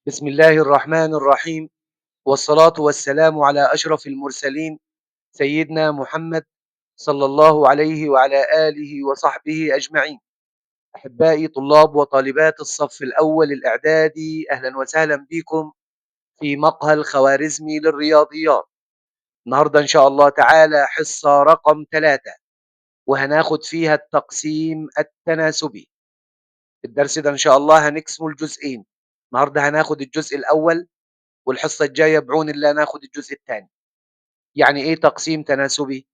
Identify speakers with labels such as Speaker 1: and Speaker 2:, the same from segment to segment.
Speaker 1: بسم الله الرحمن الرحيم، والصلاة والسلام على أشرف المرسلين سيدنا محمد صلى الله عليه وعلى آله وصحبه أجمعين. أحبائي طلاب وطالبات الصف الأول الإعدادي، أهلا وسهلا بكم في مقهى الخوارزمي للرياضيات. النهاردة إن شاء الله تعالى حصة رقم 3 وهناخد فيها التقسيم التناسبي. الدرس ده إن شاء الله هنقسمه لجزئين. النهاردة هناخد الجزء الأول، والحصة الجاية بعون الله ناخد الجزء الثاني. يعني إيه تقسيم تناسبي؟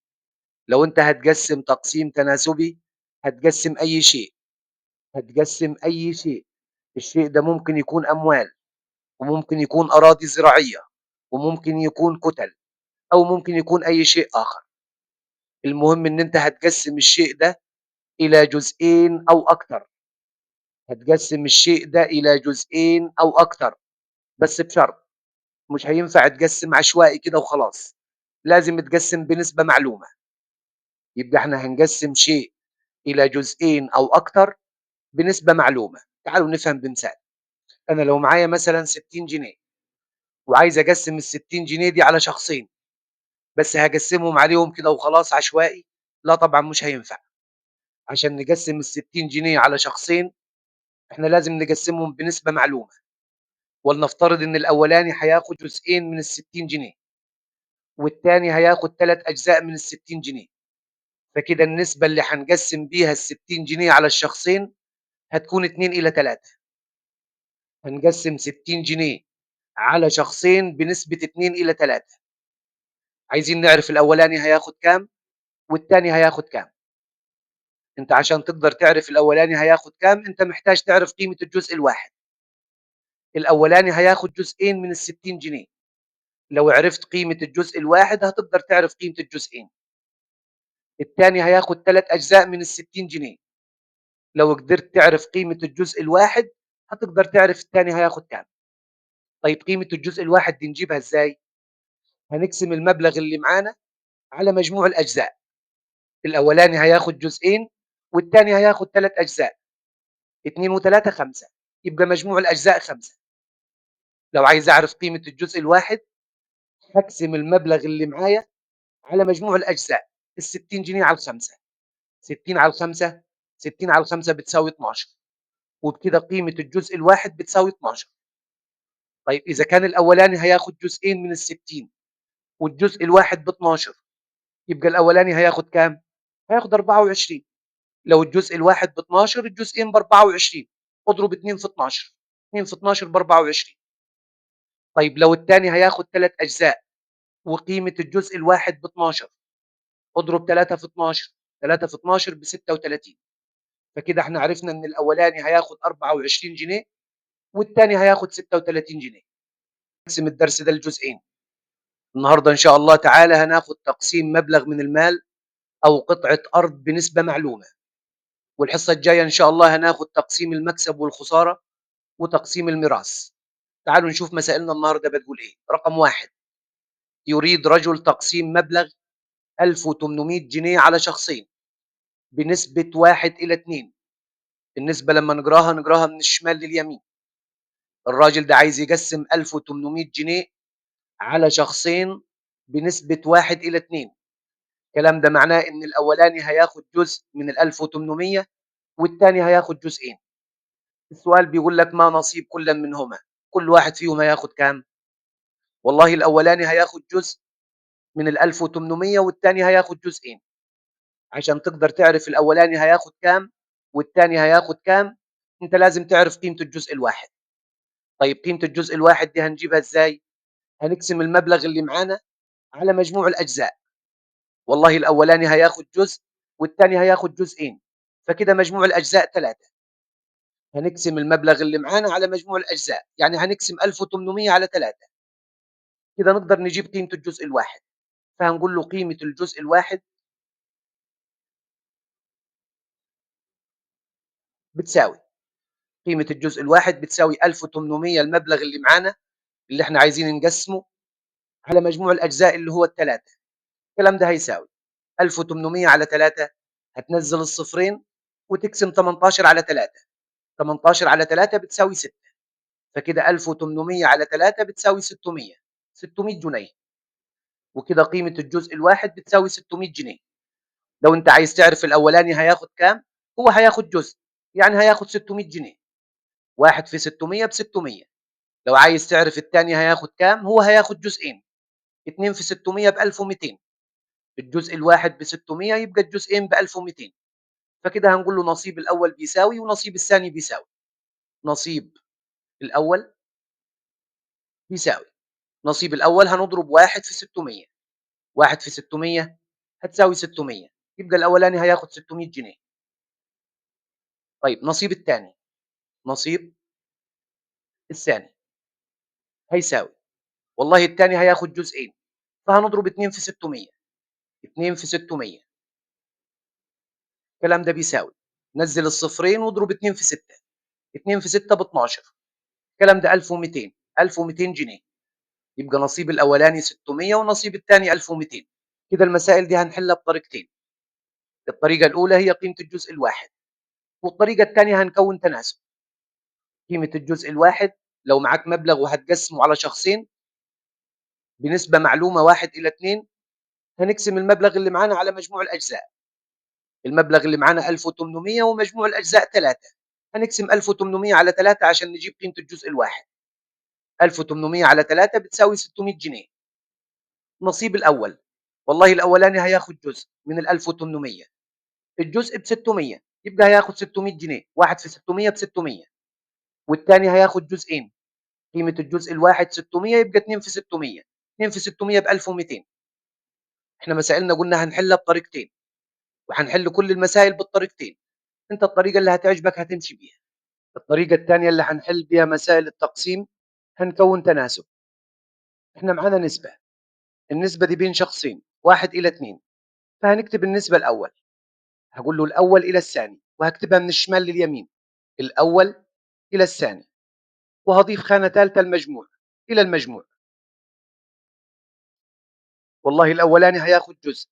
Speaker 1: لو أنت هتقسم تقسيم تناسبي هتقسم أي شيء، هتقسم أي شيء. الشيء ده ممكن يكون أموال، وممكن يكون أراضي زراعية، وممكن يكون كتل، أو ممكن يكون أي شيء آخر. المهم إن أنت هتقسم الشيء ده إلى جزئين أو أكتر. هتقسم الشيء ده إلى جزئين أو أكتر، بس بشرط مش هينفع تقسم عشوائي كده وخلاص، لازم تقسم بنسبة معلومة. يبقى احنا هنقسم شيء إلى جزئين أو أكتر بنسبة معلومة. تعالوا نفهم بمثال. أنا لو معايا مثلا 60 جنيه وعايز أقسم ال 60 جنيه دي على شخصين، بس هقسمهم عليهم كده وخلاص عشوائي؟ لا طبعا مش هينفع. عشان نقسم ال 60 جنيه على شخصين احنا لازم نقسمهم بنسبة معلومة. ولنفترض إن الأولاني هياخد جزئين من ال 60 جنيه، والتاني هياخد 3 أجزاء من ال 60 جنيه. فكده النسبة اللي هنقسم بيها ال 60 جنيه على الشخصين هتكون 2 إلى 3. هنقسم 60 جنيه على شخصين بنسبة 2 إلى 3. عايزين نعرف الأولاني هياخد كام والتاني هياخد كام. أنت عشان تقدر تعرف الأولاني هياخد كام أنت محتاج تعرف قيمة الجزء الواحد. الأولاني هياخد جزئين من ال60 جنيه. لو عرفت قيمة الجزء الواحد هتقدر تعرف قيمة الجزئين. التاني هياخد 3 أجزاء من ال60 جنيه. لو قدرت تعرف قيمة الجزء الواحد هتقدر تعرف التاني هياخد كام. طيب قيمة الجزء الواحد دي نجيبها إزاي؟ هنقسم المبلغ اللي معانا على مجموع الأجزاء. الأولاني هياخد جزئين والتاني هياخد 3 أجزاء. 2 و3 5، يبقى مجموع الأجزاء 5. لو عايز أعرف قيمة الجزء الواحد هقسم المبلغ اللي معايا على مجموع الأجزاء. ال60 جنيه على الخمسة، 60 على الخمسة، 60 على الخمسة بتساوي 12، وبكده قيمة الجزء الواحد بتساوي 12. طيب إذا كان الأولاني هياخد جزئين من ال60 والجزء الواحد ب12، يبقى الأولاني هياخد كام؟ هياخد 24. لو الجزء الواحد ب12 الجزئين ب24، اضرب 2 في 12، 2 في 12 ب24. طيب لو الثاني هياخد 3 أجزاء وقيمة الجزء الواحد ب12، اضرب 3 في 12، 3 في 12 ب36. فكده احنا عرفنا ان الاولاني هياخد 24 جنيه والثاني هياخد 36 جنيه. نقسم الدرس ده لجزئين. النهارده ان شاء الله تعالى هناخد تقسيم مبلغ من المال او قطعة ارض بنسبة معلومة. والحصة الجاية ان شاء الله هناخد تقسيم المكسب والخسارة وتقسيم الميراث. تعالوا نشوف مسائلنا النهارده بتقول ايه. رقم 1: يريد رجل تقسيم مبلغ 1800 جنيه على شخصين بنسبة 1 إلى 2. النسبة لما نقراها من الشمال لليمين. الراجل ده عايز يقسم 1800 جنيه على شخصين بنسبة 1 إلى 2. الكلام ده معناه إن الأولاني هياخد جزء من ال 1800 والتاني هياخد جزئين. السؤال بيقول لك ما نصيب كل منهما؟ كل واحد فيهم هياخد كام؟ والله الأولاني هياخد جزء من ال 1800 والتاني هياخد جزئين. عشان تقدر تعرف الأولاني هياخد كام والتاني هياخد كام أنت لازم تعرف قيمة الجزء الواحد. طيب قيمة الجزء الواحد دي هنجيبها إزاي؟ هنقسم المبلغ اللي معانا على مجموع الأجزاء. والله الأولاني هياخد جزء والتاني هياخد جزئين، فكده مجموع الأجزاء 3. هنقسم المبلغ اللي معانا على مجموع الأجزاء، يعني هنقسم 1800 على 3. كده نقدر نجيب قيمة الجزء الواحد. فهنقول له قيمة الجزء الواحد بتساوي، قيمة الجزء الواحد بتساوي 1800 المبلغ اللي معانا اللي احنا عايزين نقسمه على مجموع الأجزاء اللي هو ال3. الكلام ده هيساوي 1800 على 3، هتنزل الصفرين وتقسم 18 على 3. 18 على 3 بتساوي 6. فكده 1800 على 3 بتساوي 600، 600 جنيه، وكده قيمة الجزء الواحد بتساوي 600 جنيه. لو أنت عايز تعرف الأولاني هياخد كام، هو هياخد جزء، يعني هياخد 600 جنيه، 1 في 600 ب600. لو عايز تعرف التاني هياخد كام، هو هياخد جزئين، 2 في 600 ب1200، الجزء الواحد ب600 يبقى الجزئين ب1200. فكده هنقول له نصيب الأول بيساوي ونصيب الثاني بيساوي. نصيب الأول بيساوي، نصيب الأول هنضرب 1 في 600، 1 في 600 هتساوي 600، يبقى الأولاني هياخد 600 جنيه. طيب نصيب الثاني، نصيب الثاني هيساوي، والله الثاني هياخد جزئين، فهنضرب 2 في 600، 2 في 600 الكلام ده بيساوي، نزل الصفرين واضرب 2 في 6، 2 في 6 ب 12، الكلام ده 1200، 1200 جنيه. يبقى نصيب الأولاني 600 ونصيب الثاني 1200. كده المسائل دي هنحلها بطريقتين، الطريقة الأولى هي قيمة الجزء الواحد، والطريقة الثانية هنكون تناسب. قيمة الجزء الواحد، لو معاك مبلغ وهتقسمه على شخصين بنسبة معلومة 1:2، هنقسم المبلغ اللي معانا على مجموع الأجزاء. المبلغ اللي معانا 1800 ومجموع الأجزاء 3، هنقسم 1800 على 3 عشان نجيب قيمة الجزء الواحد. 1800 على 3 بتساوي 600 جنيه. نصيب الأول، والله الأولاني هياخد جزء من ال 1800، الجزء ب 600، يبقى هياخد 600 جنيه، 1 في 600 ب 600، والثاني هياخد جزئين، قيمة الجزء الواحد 600، يبقى 2 في 600، 2 في 600 ب 1200. احنا مسائلنا قلنا هنحلها بطريقتين، وهنحل كل المسائل بالطريقتين، انت الطريقة اللي هتعجبك هتمشي بيها. الطريقة الثانية اللي هنحل بيها مسائل التقسيم، هنكون تناسب. احنا معانا نسبة، النسبة دي بين شخصين 1:2، فهنكتب النسبة الأول، هقول له الأول إلى الثاني، وهكتبها من الشمال لليمين، الأول إلى الثاني، وهضيف خانة ثالثة المجموع إلى المجموع. والله الأولاني هياخد جزء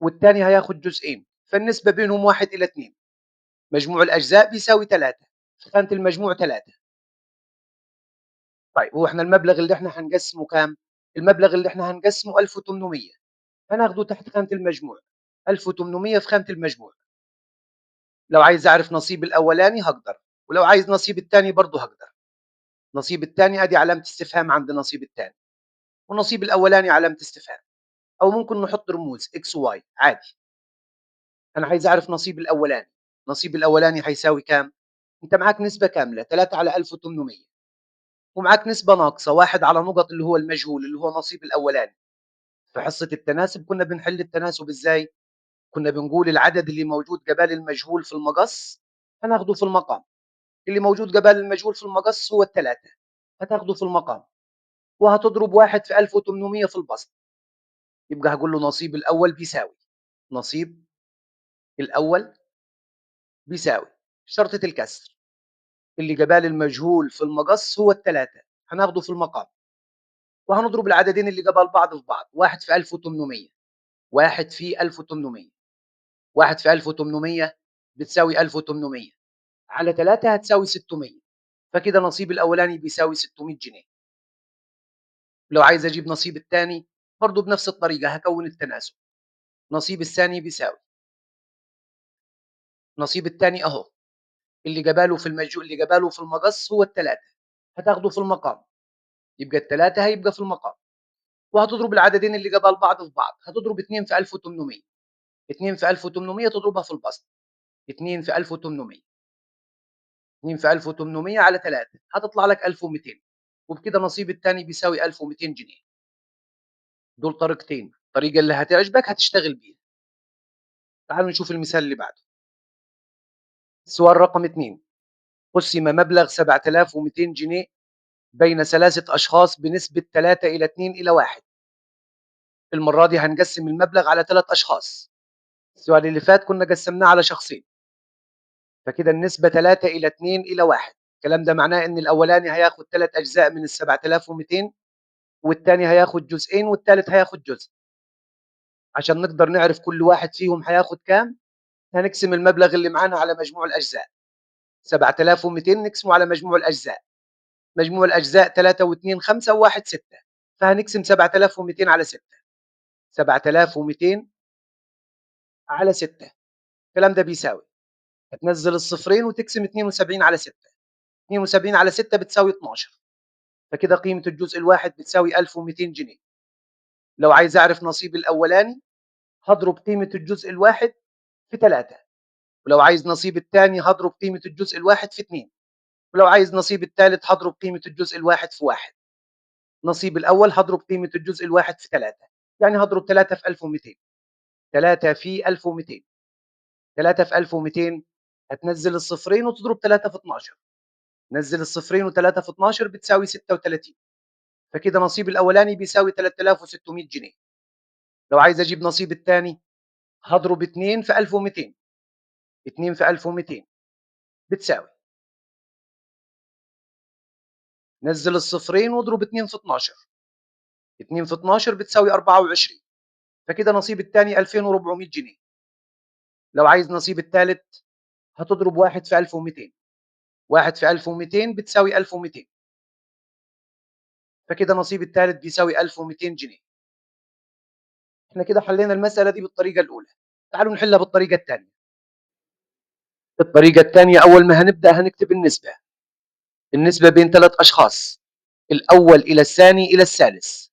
Speaker 1: والثاني هياخد جزئين، فالنسبة بينهم 1:2، مجموع الأجزاء بيساوي 3، في خانة المجموع 3. طيب هو احنا المبلغ اللي احنا هنقسمه كام؟ المبلغ اللي احنا هنقسمه 1800، هناخده تحت خانة المجموع، 1800 في خانة المجموع. لو عايز أعرف نصيب الأولاني هقدر، ولو عايز نصيب الثاني برضه هقدر. نصيب الثاني أدي علامة استفهام عند نصيب الثاني، ونصيب الأولاني علامة استفهام، أو ممكن نحط رموز إكس وواي عادي. أنا عايز أعرف نصيب الأولاني، نصيب الأولاني هيساوي كام؟ أنت معاك نسبة كاملة 3 على 1800، ومعاك نسبة ناقصة 1 على نقط اللي هو المجهول اللي هو نصيب الأولاني. في حصة التناسب كنا بنحل التناسب إزاي؟ كنا بنقول العدد اللي موجود قبال المجهول في المقص هناخده في المقام، اللي موجود قبال المجهول في المقص هو الثلاثة، هتاخده في المقام، وهتضرب 1 في 1800 في البسط، يبقى هقول له نصيب الأول بيساوي، نصيب الأول بيساوي شرطة الكسر، اللي قبال المجهول في المقص هو الثلاثة، هناخده في المقام، وهنضرب العددين اللي قبال بعض في بعض، 1 في 1800، 1 في 1800، 1 في 1800 بتساوي 1800 على 3 هتساوي 600، فكده نصيب الأولاني بيساوي 600 جنيه. لو عايز أجيب نصيب الثاني برضه بنفس الطريقة هكون التناسب، نصيب الثاني بيساوي، نصيب الثاني أهو، اللي جباله في المجهول اللي جباله في المقص هو الثلاثة، هتاخده في المقام، يبقى الثلاثة هيبقى في المقام، وهتضرب العددين اللي جبال بعض في بعض، هتضرب 2 في 1800، 2 في 1800 تضربها في البسط، 2 في 1800، 2 في 1800 على 3 هتطلع لك 1200، وبكده نصيب الثاني بيساوي 1200 جنيه. دول طريقتين، الطريقة اللي هتعجبك هتشتغل بيها. تعالوا نشوف المثال اللي بعده. السؤال رقم 2، قسم مبلغ 7200 جنيه بين 3 أشخاص بنسبة 3:2:1. المرة دي هنقسم المبلغ على 3 أشخاص، السؤال اللي فات كنا قسمناه على شخصين، فكده النسبة 3:2:1. الكلام ده معناه إن الأولاني هياخد 3 أجزاء من ال7200، والتاني هياخد جزئين، والتالت هياخد جزء. عشان نقدر نعرف كل واحد فيهم هياخد كام، هنقسم المبلغ اللي معانا على مجموع الأجزاء، 7200 نقسمه على مجموع الأجزاء، مجموع الأجزاء 3 و2 5 و1 6، فهنقسم 7200 على 6. 7200 على 6، الكلام ده بيساوي، هتنزل الصفرين وتقسم 72 على 6. 72 على 6 بتساوي 12، فكده قيمة الجزء الواحد بتساوي 1200 جنيه. لو عايز أعرف نصيب الأولاني هضرب قيمة الجزء الواحد في 3، ولو عايز نصيب الثاني هضرب قيمة الجزء الواحد في 2، ولو عايز نصيب الثالث هضرب قيمة الجزء الواحد في 1. نصيب الأول هضرب قيمة الجزء الواحد في 3، يعني هضرب 3 في 1200. 3 في 1200، 3 في 1200 هتنزل الصفرين وتضرب 3 في 12. نزل الصفرين و3 في 12 بتساوي 36، فكده نصيب الأولاني بيساوي 3600 جنيه. لو عايز أجيب نصيب الثاني هضرب 2 في 1200. 2 في 1200 بتساوي، نزل الصفرين واضرب 2 في 12. 2 في 12 بتساوي 24، فكده نصيب الثاني 2400 جنيه. لو عايز نصيب الثالث هتضرب 1 في 1200. 1 في 1200 بتساوي 1200، فكده نصيب الثالث بيساوي 1200 جنيه. احنا كده حلينا المسألة دي بالطريقة الأولى. تعالوا نحلها بالطريقة الثانية. الطريقة الثانية أول ما هنبدأ هنكتب النسبة. النسبة بين 3 أشخاص، الأول إلى الثاني إلى الثالث.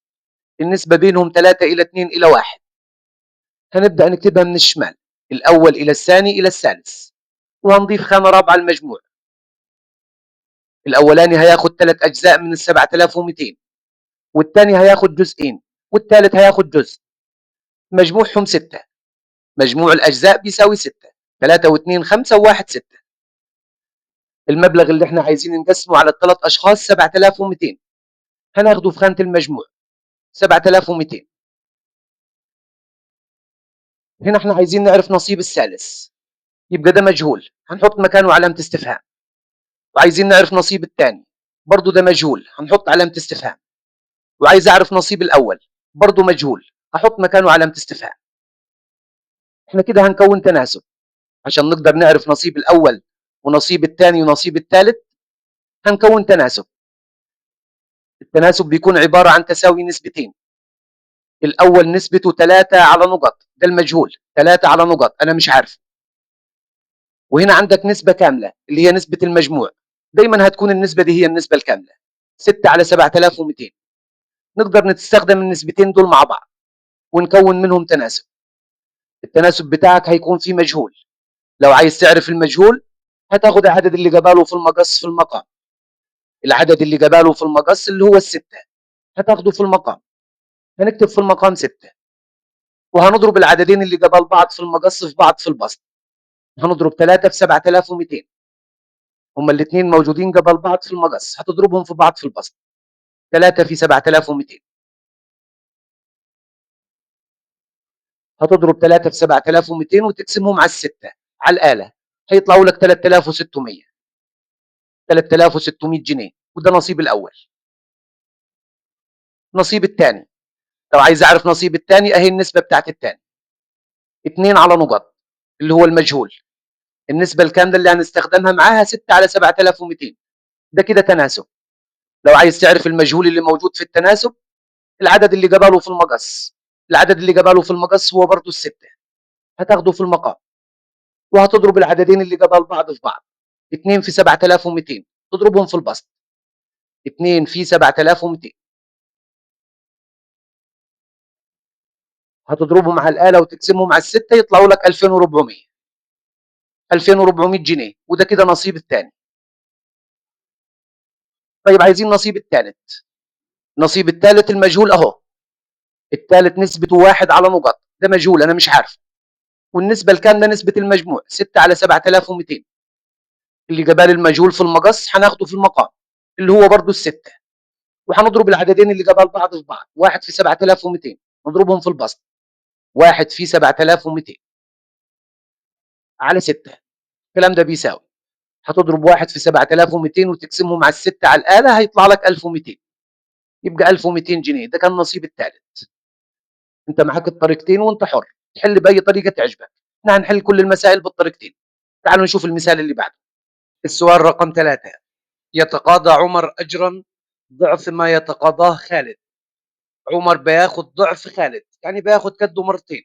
Speaker 1: النسبة بينهم 3 إلى 2 إلى 1. هنبدأ نكتبها من الشمال، الأول إلى الثاني إلى الثالث، وهنضيف خانة رابعة المجموع. الأولاني هياخد 3 أجزاء من ال 7200، والثاني هياخد جزئين، والثالث هياخد جزء، مجموعهم 6. مجموع الأجزاء بيساوي 6. 3 و2 5 و1 6. المبلغ اللي احنا عايزين نقسمه على الثلاث أشخاص 7200، هناخده في خانة المجموع 7200. هنا احنا عايزين نعرف نصيب الثالث، يبقى ده مجهول، هنحط مكانه علامة استفهام. وعايزين نعرف نصيب الثاني، برضه ده مجهول، هنحط علامة استفهام. وعايز أعرف نصيب الأول، برضه مجهول، هحط مكانه علامة استفهام. احنا كده هنكون تناسب عشان نقدر نعرف نصيب الأول ونصيب الثاني ونصيب الثالث. هنكون تناسب. التناسب بيكون عبارة عن تساوي نسبتين. الأول نسبته 3 على نقط، ده المجهول، 3 على نقط أنا مش عارف. وهنا عندك نسبة كاملة اللي هي نسبة المجموع، دايما هتكون النسبة دي هي النسبة الكاملة، 6 على 7200. نقدر نستخدم النسبتين دول مع بعض ونكون منهم تناسب. التناسب بتاعك هيكون فيه مجهول. لو عايز تعرف المجهول هتاخد العدد اللي قباله في المقص في المقام. العدد اللي قباله في المقص اللي هو الستة، هتاخده في المقام. هنكتب في المقام 6، وهنضرب العددين اللي قبال بعض في المقص في بعض في البسط. هنضرب 3 في 7200، هما الاثنين موجودين قبل بعض في المقص، هتضربهم في بعض في البسط. 3 في 7200، هتضرب 3 في 7200 وتقسمهم على الستة على الآلة، هيطلعوا لك 3600. 3600 جنيه، وده نصيب الأول. نصيب الثاني، لو عايز أعرف نصيب الثاني أهي النسبة بتاعت الثاني، 2 على نقط اللي هو المجهول. النسبة الكاملة اللي هنستخدمها معاها 6 على 7200، ده كده تناسب. لو عايز تعرف المجهول اللي موجود في التناسب، العدد اللي قباله في المقص. العدد اللي قباله في المقص هو برضه الستة، هتاخده في المقام. وهتضرب العددين اللي قبل بعض في بعض. 2 في 7200 تضربهم في البسط. 2 في 7200 هتضربهم على الآلة وتقسمهم على الستة يطلعوا لك 2400. 2400 جنيه، وده كده نصيب الثاني. طيب عايزين نصيب الثالث. نصيب الثالث المجهول اهو. الثالث نسبته 1 على نقط، ده مجهول انا مش عارف. والنسبة الكاملة نسبة المجموع 6 على 7200. اللي جبال المجهول في المقص هناخده في المقام اللي هو برضه الستة. وهنضرب العددين اللي جبال بعض في بعض، 1 في 7200 نضربهم في البسط. 1 في 7200 على 6، الكلام ده بيساوي، هتضرب 1 في 7200 وتقسمهم على الستة على الآلة هيطلع لك 1200. يبقى 1200 جنيه، ده كان نصيب الثالث. انت معاك الطريقتين وانت حر تحل باي طريقه تعجبك. احنا هنحل كل المسائل بالطريقتين. تعالوا نشوف المثال اللي بعده. السؤال رقم 3. يتقاضى عمر أجرا ضعف ما يتقاضاه خالد. عمر بياخد ضعف خالد، يعني بياخد كده مرتين.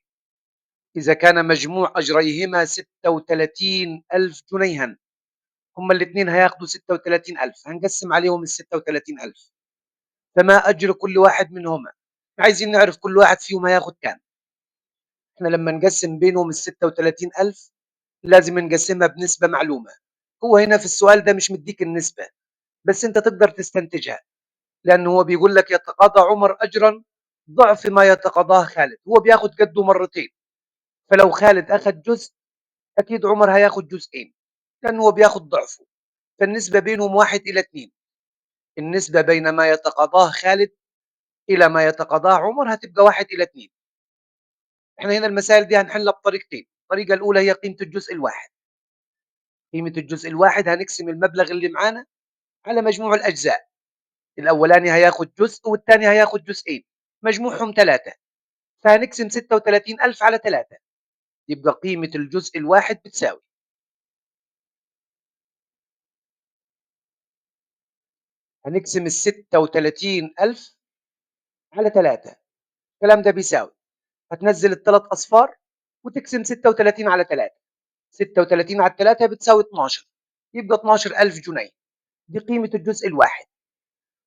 Speaker 1: إذا كان مجموع أجريهما 36,000 جنيها، هما الاثنين هياخدوا 36,000، هنقسم عليهم ال 36,000، فما أجر كل واحد منهما؟ عايزين نعرف كل واحد فيهم هياخد كام. احنا لما نقسم بينهم ال 36,000 لازم نقسمها بنسبة معلومة. هو هنا في السؤال ده مش مديك النسبة، بس انت تقدر تستنتجها، لأنه هو بيقول لك يتقاضى عمر أجرا ضعف ما يتقاضاه خالد، هو بياخد قده مرتين. فلو خالد أخذ جزء، أكيد عمر هياخد جزئين، لأنه هو بياخد ضعفه. فالنسبة بينهم 1 إلى 2. النسبة بين ما يتقاضاه خالد إلى ما يتقاضاه عمر هتبقى 1 إلى 2. احنا هنا المسائل دي هنحلها بطريقتين. الطريقة الأولى هي قيمة الجزء الواحد. قيمة الجزء الواحد هنقسم المبلغ اللي معانا على مجموع الأجزاء. الأولاني هياخد جزء والثاني هياخد جزئين، مجموعهم 3، فهنقسم 36,000 على 3، يبقى قيمة الجزء الواحد بتساوي، هنقسم ال 36,000 على 3. الكلام ده بيساوي، هتنزل الثلاث أصفار وتقسم 36 على 3. 36 على 3 بتساوي 12، يبقى 12,000 جنيه. دي قيمة الجزء الواحد.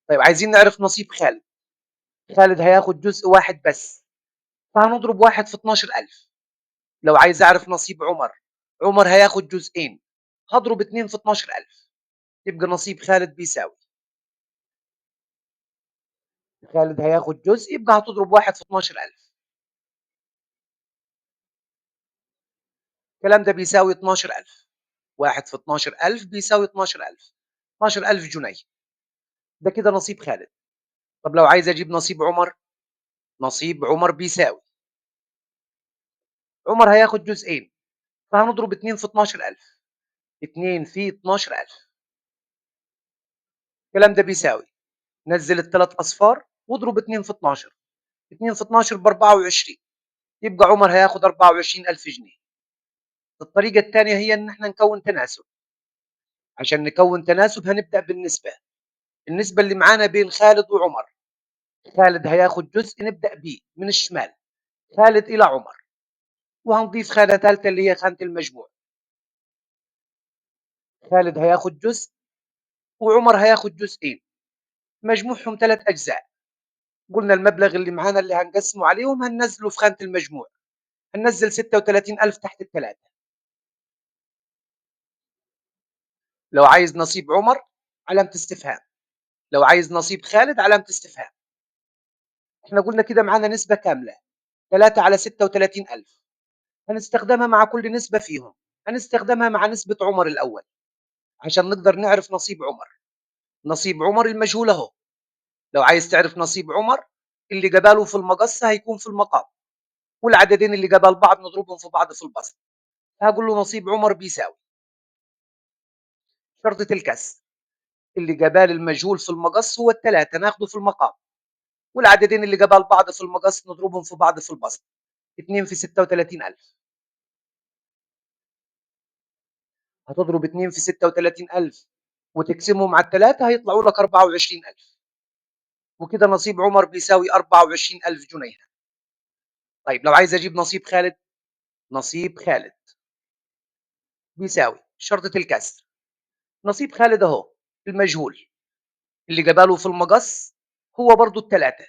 Speaker 1: طيب عايزين نعرف نصيب خالد. خالد هياخد جزء واحد بس، فهنضرب واحد في 12,000. لو عايز أعرف نصيب عمر، عمر هياخد جزئين، هضرب 2 في 12,000، يبقى نصيب خالد بيساوي، خالد هياخد جزء يبقى هتضرب واحد في 12,000. الكلام ده بيساوي 12,000. واحد في 12,000 بيساوي 12,000. 12,000 جنيه. ده كده نصيب خالد. طب لو عايز أجيب نصيب عمر، نصيب عمر بيساوي، عمر هياخد جزئين، فهنضرب 2 في 12,000. 2 في 12,000. الكلام ده بيساوي، نزل الثلاث أصفار واضرب 2 في 12. 2 في 12 ب 24، يبقى عمر هياخد 24,000 جنيه. الطريقة الثانية هي إن احنا نكون تناسب. عشان نكون تناسب هنبدأ بالنسبة. النسبة اللي معانا بين خالد وعمر، خالد هياخد جزء، نبدأ بيه من الشمال، خالد إلى عمر، وهنضيف خانة ثالثة اللي هي خانة المجموع. خالد هياخد جزء وعمر هياخد جزئين، مجموعهم 3 أجزاء. قلنا المبلغ اللي معانا اللي هنقسمه عليهم هننزله في خانة المجموع، هننزل 36,000 تحت الثلاثة. لو عايز نصيب عمر علامة استفهام، لو عايز نصيب خالد علامة استفهام. احنا قلنا كده معانا نسبة كاملة 3 على 36,000، هنستخدمها مع كل نسبة فيهم. هنستخدمها مع نسبة عمر الأول عشان نقدر نعرف نصيب عمر. نصيب عمر المجهول أهو. لو عايز تعرف نصيب عمر، اللي جباله في المقص هيكون في المقام، والعددين اللي جبال بعض نضربهم في بعض في البسط. هقول له نصيب عمر بيساوي شرطة الكسر، اللي جبال المجهول في المقص هو الثلاثة ناخده في المقام، والعددين اللي جبال بعض في المقص نضربهم في بعض في البسط. 2 في 36,000. هتضرب 2 في 36,000 وتقسمهم على الثلاثة هيطلعوا لك 24,000، وكده نصيب عمر بيساوي 24,000 جنيه. طيب لو عايز أجيب نصيب خالد، نصيب خالد بيساوي شرطة الكسر. نصيب خالد أهو المجهول، اللي جباله في المقص هو برضو الثلاثة،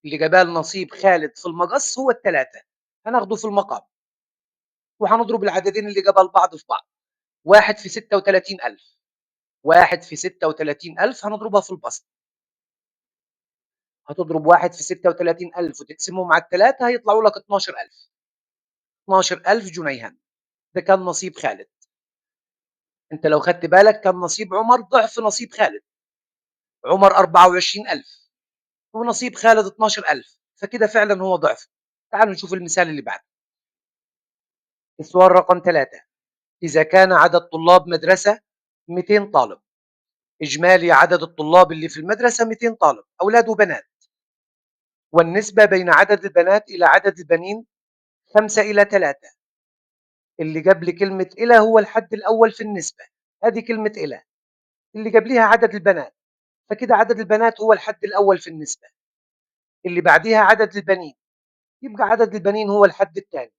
Speaker 1: اللي جبال نصيب خالد في المقص هو الثلاثة، هناخده في المقام، وهنضرب العددين اللي جبال بعض في بعض. 1 في 36,000، 1 في 36,000 هنضربها في البسط. هتضرب 1 في 36,000 وتقسمهم على الثلاثة هيطلعوا لك 12,000. 12,000 جنيها. ده كان نصيب خالد. انت لو خدت بالك كان نصيب عمر ضعف نصيب خالد. عمر 24,000 ونصيب خالد 12,000، فكده فعلا هو ضعف. تعالوا نشوف المثال اللي بعده. السؤال رقم 3. إذا كان عدد طلاب مدرسة 200 طالب، إجمالي عدد الطلاب اللي في المدرسة 200 طالب أولاد وبنات، والنسبة بين عدد البنات إلى عدد البنين 5 إلى 3. اللي قبل كلمة إلى هو الحد الأول في النسبة، هذه كلمة إلى. اللي قبليها عدد البنات، فكده عدد البنات هو الحد الأول في النسبة، اللي بعديها عدد البنين، يبقى عدد البنين هو الحد الثاني.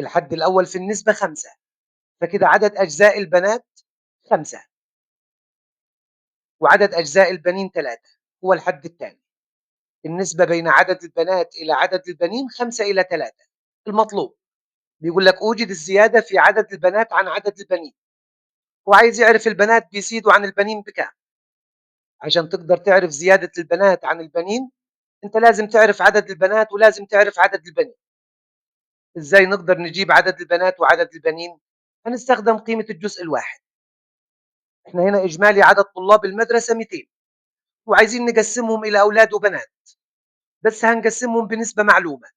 Speaker 1: الحد الأول في النسبة 5، فكده عدد أجزاء البنات 5، وعدد أجزاء البنين 3 هو الحد الثاني. النسبة بين عدد البنات إلى عدد البنين 5 إلى 3. المطلوب بيقول لك أوجد الزيادة في عدد البنات عن عدد البنين، وعايز يعرف البنات بيزيدوا عن البنين بكام. عشان تقدر تعرف زيادة البنات عن البنين أنت لازم تعرف عدد البنات ولازم تعرف عدد البنين. إزاي نقدر نجيب عدد البنات وعدد البنين؟ هنستخدم قيمة الجزء الواحد. إحنا هنا إجمالي عدد طلاب المدرسة 200، وعايزين نقسمهم إلى أولاد وبنات، بس هنقسمهم بنسبة معلومة.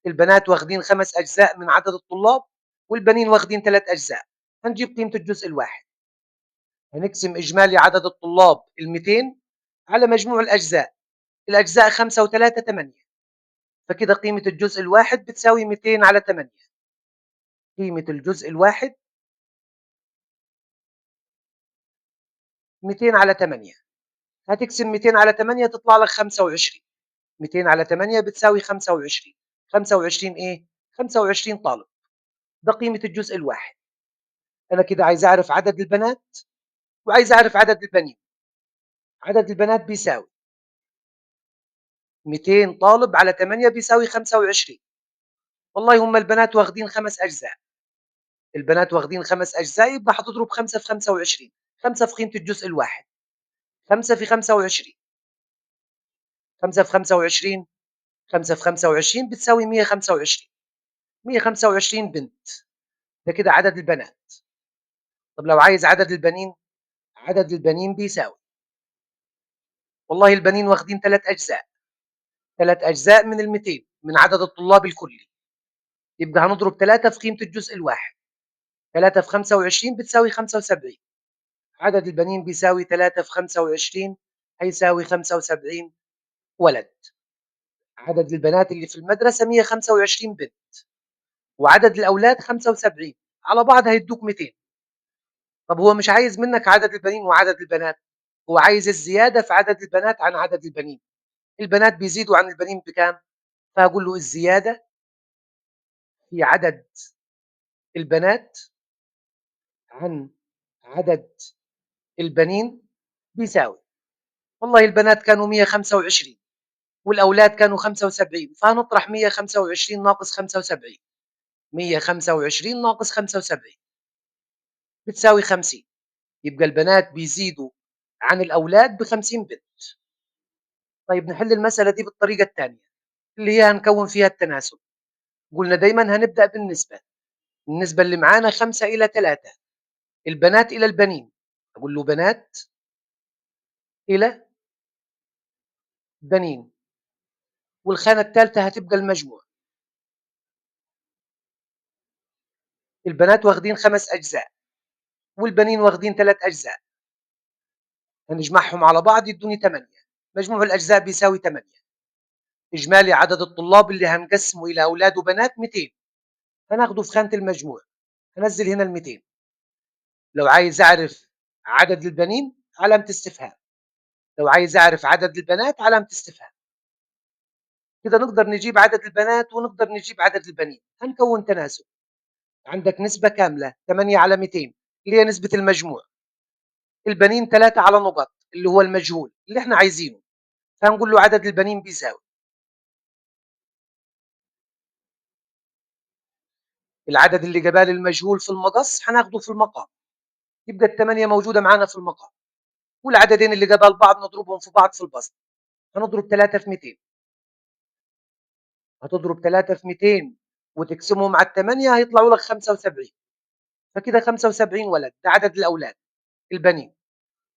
Speaker 1: البنات واخدين 5 أجزاء من عدد الطلاب، والبنين واخدين 3 أجزاء. هنجيب قيمة الجزء الواحد، هنقسم إجمالي عدد الطلاب ال200 على مجموع الأجزاء. الأجزاء 5 و3 8، فكده قيمة الجزء الواحد بتساوي 200 على 8. قيمة الجزء الواحد 200 على 8. هتقسم 200 على 8 تطلع لك 25. 200 على 8 بتساوي 25. 25 إيه؟ 25 طالب. ده قيمة الجزء الواحد. أنا كده عايز أعرف عدد البنات وعايز أعرف عدد البنين. عدد البنات بيساوي 200 طالب على 8 بيساوي 25. والله هم البنات واخدين 5 أجزاء. البنات واخدين 5 أجزاء، يبقى هتضرب 5 في 25. 5 في قيمة الجزء الواحد. 5 في 25. 5 في 25. 5 في 25 بتساوي 125. 125 بنت. ده كده عدد البنات. طب لو عايز عدد البنين، عدد البنين بيساوي، والله البنين واخدين 3 أجزاء. 3 أجزاء من ال200 من عدد الطلاب الكلي، يبقى هنضرب 3 في قيمة الجزء الواحد. 3 في 25 بتساوي 75. عدد البنين بيساوي 3 في 25 هيساوي 75 ولد. عدد البنات اللي في المدرسة 125 بنت، وعدد الأولاد 75، على بعض هيدوك 200. طب هو مش عايز منك عدد البنين وعدد البنات، هو عايز الزيادة في عدد البنات عن عدد البنين. البنات بيزيدوا عن البنين بكام؟ فهقول له الزيادة في عدد البنات عن عدد البنين بيساوي، والله البنات كانوا 125 والأولاد كانوا 75، فهنطرح 125 ناقص 75. 125 ناقص 75 بتساوي 50. يبقى البنات بيزيدوا عن الأولاد ب50 بنت. طيب نحل المسألة دي بالطريقة الثانية اللي هي هنكون فيها التناسب. قلنا دايما هنبدأ بالنسبة. النسبة اللي معانا 5 إلى 3. البنات إلى البنين، أقول له بنات إلى بنين، والخانة الثالثة هتبقى المجموع. البنات واخدين 5 أجزاء والبنين واخدين 3 أجزاء، هنجمعهم على بعض يدوني 8. مجموع الأجزاء بيساوي 8. إجمالي عدد الطلاب اللي هنقسمه إلى أولاد وبنات 200، هناخده في خانة المجموع. هنزل هنا ال200. لو عايز أعرف عدد البنين علامة استفهام، لو عايز أعرف عدد البنات علامة استفهام. كده نقدر نجيب عدد البنات ونقدر نجيب عدد البنين. هنكون تناسب. عندك نسبة كاملة 8 على 200 اللي هي نسبة المجموع. البنين 3 على نقط اللي هو المجهول اللي احنا عايزينه، فهنقول له عدد البنين بيساوي العدد اللي جبال المجهول في المقص هناخده في المقام، يبقى ال8 موجودة معانا في المقام، والعددين اللي جبال بعض نضربهم في بعض في البسط. هنضرب 3 في 200. هتضرب 3 في 200 وتقسمهم على ال8 هيطلعوا لك 75. فكده 75 ولد، ده عدد الأولاد. البنين.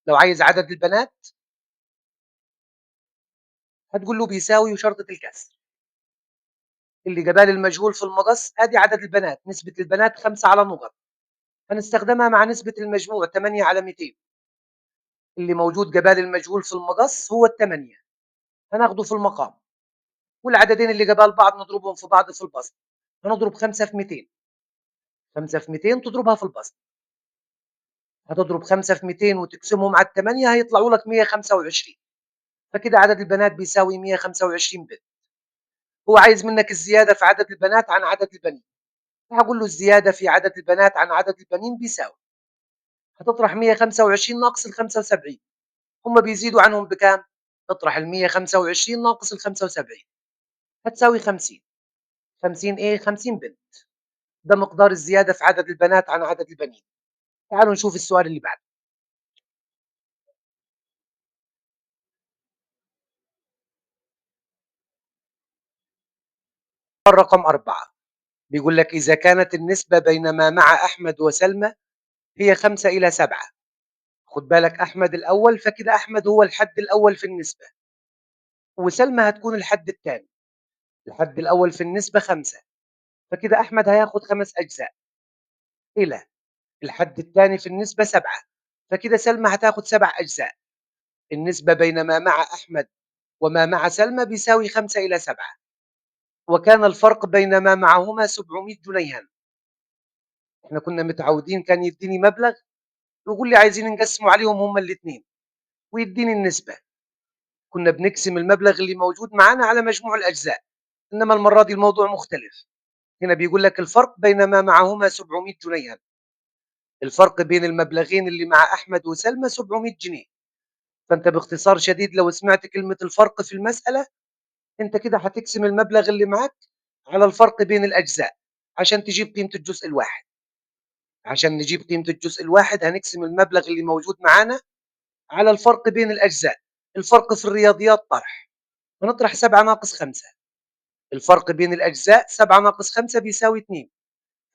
Speaker 1: لو عايز عدد البنات هتقول له بيساوي وشرطة الكسر. اللي جبال المجهول في المقص ادي عدد البنات، نسبة البنات 5 على نقط، هنستخدمها مع نسبة المجموع 8 على 200. اللي موجود جبال المجهول في المقص هو ال8، هناخده في المقام، والعددين اللي جبال بعض نضربهم في بعض في البسط. هنضرب 5 في 200. 5 في 200 تضربها في البسط. هتضرب 5 في 200 وتقسمهم على ال8 هيطلعوا لك 125. فكده عدد البنات بيساوي 125 بنت. هو عايز منك الزيادة في عدد البنات عن عدد البنين، فهاقول له الزيادة في عدد البنات عن عدد البنين بيساوي، هتطرح 125 ناقص ال75، هم بيزيدوا عنهم بكام؟ اطرح ال125 ناقص ال75 هتساوي 50. 50 ايه؟ 50 بنت. ده مقدار الزيادة في عدد البنات عن عدد البنين. تعالوا نشوف السؤال اللي بعده. الرقم 4 بيقول لك إذا كانت النسبة بين ما مع أحمد وسلمى هي 5:7. خد بالك أحمد الأول، فكده أحمد هو الحد الأول في النسبة، وسلمى هتكون الحد الثاني. الحد الأول في النسبة 5، فكده أحمد هياخد 5 أجزاء، إلى الحد الثاني في النسبة 7، فكده سلمى هتاخد 7 أجزاء. النسبة بين ما مع أحمد وما مع سلمى بيساوي 5:7، وكان الفرق بين ما معهما 700 جنيها. احنا كنا متعودين كان يديني مبلغ ويقول لي عايزين نقسمه عليهم هما الاثنين ويديني النسبة. كنا بنقسم المبلغ اللي موجود معانا على مجموع الأجزاء، إنما المرة دي الموضوع مختلف. هنا بيقول لك الفرق بين ما معهما 700 جنيها. الفرق بين المبلغين اللي مع أحمد وسلمى 700 جنيه. فأنت باختصار شديد لو سمعت كلمة الفرق في المسألة، أنت كده هتقسم المبلغ اللي معاك على الفرق بين الأجزاء عشان تجيب قيمة الجزء الواحد. عشان نجيب قيمة الجزء الواحد هنقسم المبلغ اللي موجود معانا على الفرق بين الأجزاء. الفرق في الرياضيات طرح، ونطرح 7 ناقص 5. الفرق بين الأجزاء 7 ناقص 5 بيساوي 2،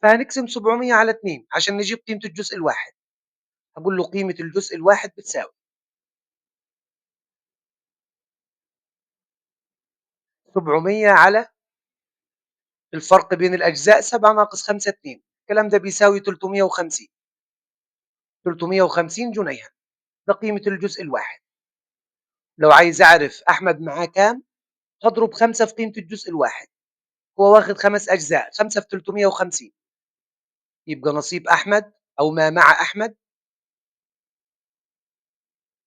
Speaker 1: فهنقسم 700 على 2 عشان نجيب قيمة الجزء الواحد. هقول له قيمة الجزء الواحد بتساوي 700 على الفرق بين الأجزاء 7 ناقص 5 2. الكلام ده بيساوي 350. 350 جنيها ده قيمة الجزء الواحد. لو عايز أعرف أحمد معاه كام، هضرب 5 في قيمة الجزء الواحد. هو واخد 5 أجزاء، 5 في 350، يبقى نصيب أحمد أو ما مع أحمد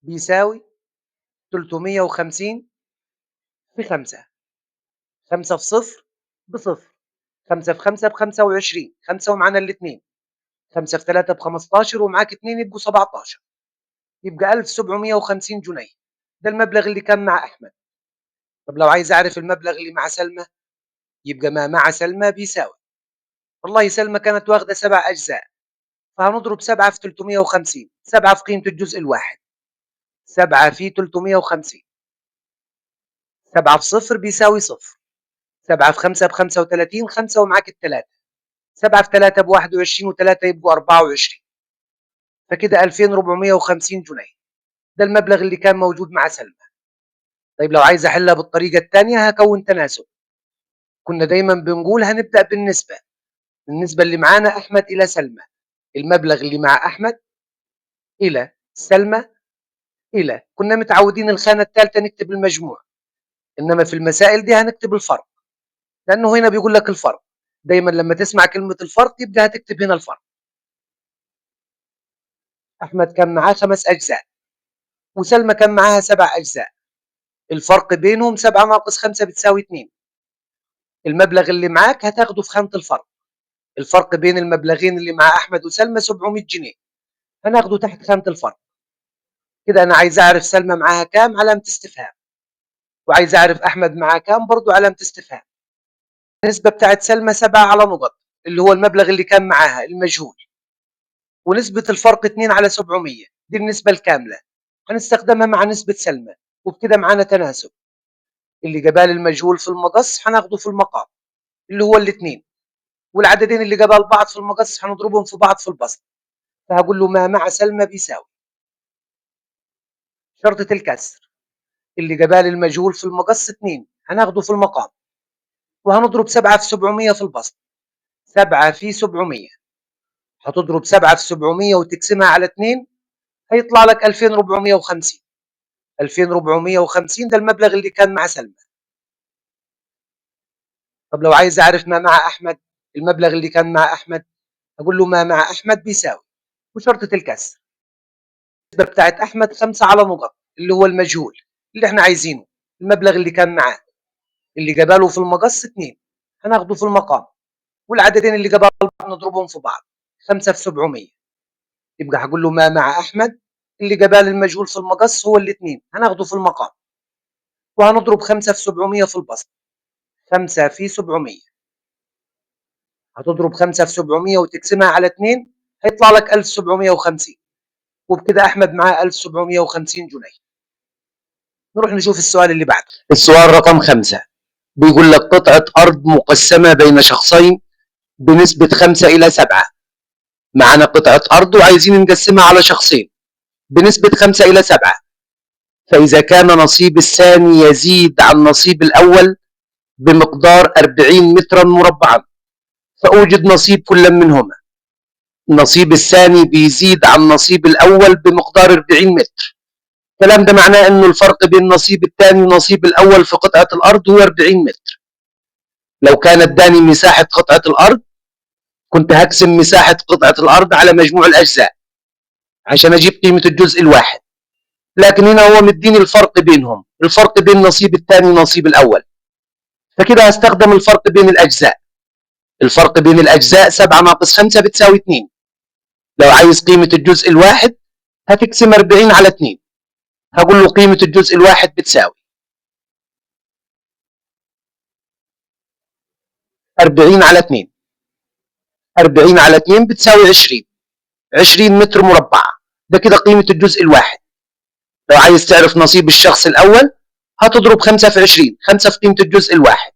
Speaker 1: بيساوي 350 في 5. 5 في صفر بصفر، 5 في 5 ب25، 5 ومعانا الاثنين، 5 في 3 ب15 ومعاك 2 يبقوا 17، يبقى 1750 جنيه. ده المبلغ اللي كان مع أحمد. طب لو عايز أعرف المبلغ اللي مع سلمى، يبقى ما مع سلمى بيساوي، والله سلمى كانت واخدة 7 أجزاء، فهنضرب 7 في 350، 7 في قيمة الجزء الواحد، 7 في 350، 7 في صفر بيساوي صفر، 7 في 5 ب35، 5 ومعاك الثلاثة، 7 في 3 ب21 و3 يبقوا 24، فكده 2450 جنيه. ده المبلغ اللي كان موجود مع سلمى. طيب لو عايز احلها بالطريقة الثانية هكون تناسب. كنا دايما بنقول هنبدأ بالنسبة، النسبة اللي معانا أحمد إلى سلمى، المبلغ اللي مع أحمد إلى سلمى إلى، كنا متعودين الخانة الثالثة نكتب المجموع، إنما في المسائل دي هنكتب الفرق، لأنه هنا بيقول لك الفرق. دايما لما تسمع كلمة الفرق يبقى هتكتب هنا الفرق. أحمد كان معاه 5 أجزاء وسلمى كان معاها 7 أجزاء، الفرق بينهم 7 ناقص 5 بتساوي 2. المبلغ اللي معاك هتاخده في خانة الفرق. الفرق بين المبلغين اللي مع أحمد وسلمى 700 جنيه، هناخده تحت خانة الفرق. كده أنا عايز أعرف سلمى معاها كام، علامة استفهام، وعايز أعرف أحمد معاه كام برضو علامة استفهام. النسبة بتاعت سلمى 7 على نقط اللي هو المبلغ اللي كان معاها المجهول، ونسبة الفرق 2 على 700 دي النسبة الكاملة، هنستخدمها مع نسبة سلمى، وبكده معانا تناسب. اللي جبال المجهول في المقص هناخده في المقام اللي هو الاثنين، والعددين اللي جبال بعض في المقص هنضربهم في بعض في البسط. فهقول له ما مع سلمى بيساوي شرطة الكسر، اللي جبال المجهول في المقص 2 هناخده في المقام، وهنضرب 7 في 700 في البسط. 7 في 700 هتضرب 7 في 700 وتقسمها على 2 هيطلع لك 2450. 2450 ده المبلغ اللي كان مع سلمى. طب لو عايز اعرف ما مع احمد، المبلغ اللي كان مع احمد، اقول له ما مع احمد بيساوي وشرطة الكسر بتاعت أحمد 5 على نقط اللي هو المجهول اللي احنا عايزينه. المبلغ اللي كان معاه اللي جاباله في المقص 2 هناخده في المقام، والعددين اللي جاباله نضربهم في بعض 5 في 700. يبقى هقول له ما مع أحمد اللي جابال المجهول في المقص هو الاثنين هناخده في المقام، وهنضرب 5 في 700 في البسط. 5 في 700 هتضرب 5 في 700 وتقسمها على 2 هيطلع لك 1750، وبكده أحمد معاه 1750 جنيه. نروح نشوف السؤال اللي بعده. السؤال رقم 5 بيقول لك قطعة أرض مقسمة بين شخصين بنسبة 5 إلى 7. معنا قطعة أرض وعايزين نقسمها على شخصين بنسبة 5 إلى 7. فإذا كان نصيب الثاني يزيد عن نصيب الأول بمقدار 40 مترا مربعا، فأوجد نصيب كل منهما. نصيب الثاني بيزيد عن نصيب الأول بمقدار 40 متر. الكلام ده معناه إنه الفرق بين نصيب الثاني ونصيب الأول في قطعة الأرض هو 40 متر. لو كان اداني مساحة قطعة الأرض كنت هقسم مساحة قطعة الأرض على مجموع الأجزاء عشان أجيب قيمة الجزء الواحد، لكن هنا هو مديني الفرق بينهم، الفرق بين نصيب الثاني ونصيب الأول، فكده هستخدم الفرق بين الأجزاء. الفرق بين الأجزاء 7 ناقص 5 بتساوي 2. لو عايز قيمة الجزء الواحد هتقسم 40 على 2، هقول له قيمة الجزء الواحد بتساوي 40 على 2. 40 على 2 بتساوي 20. 20 متر مربع، ده كده قيمة الجزء الواحد. لو عايز تعرف نصيب الشخص الأول هتضرب 5 في 20، 5 في قيمة الجزء الواحد.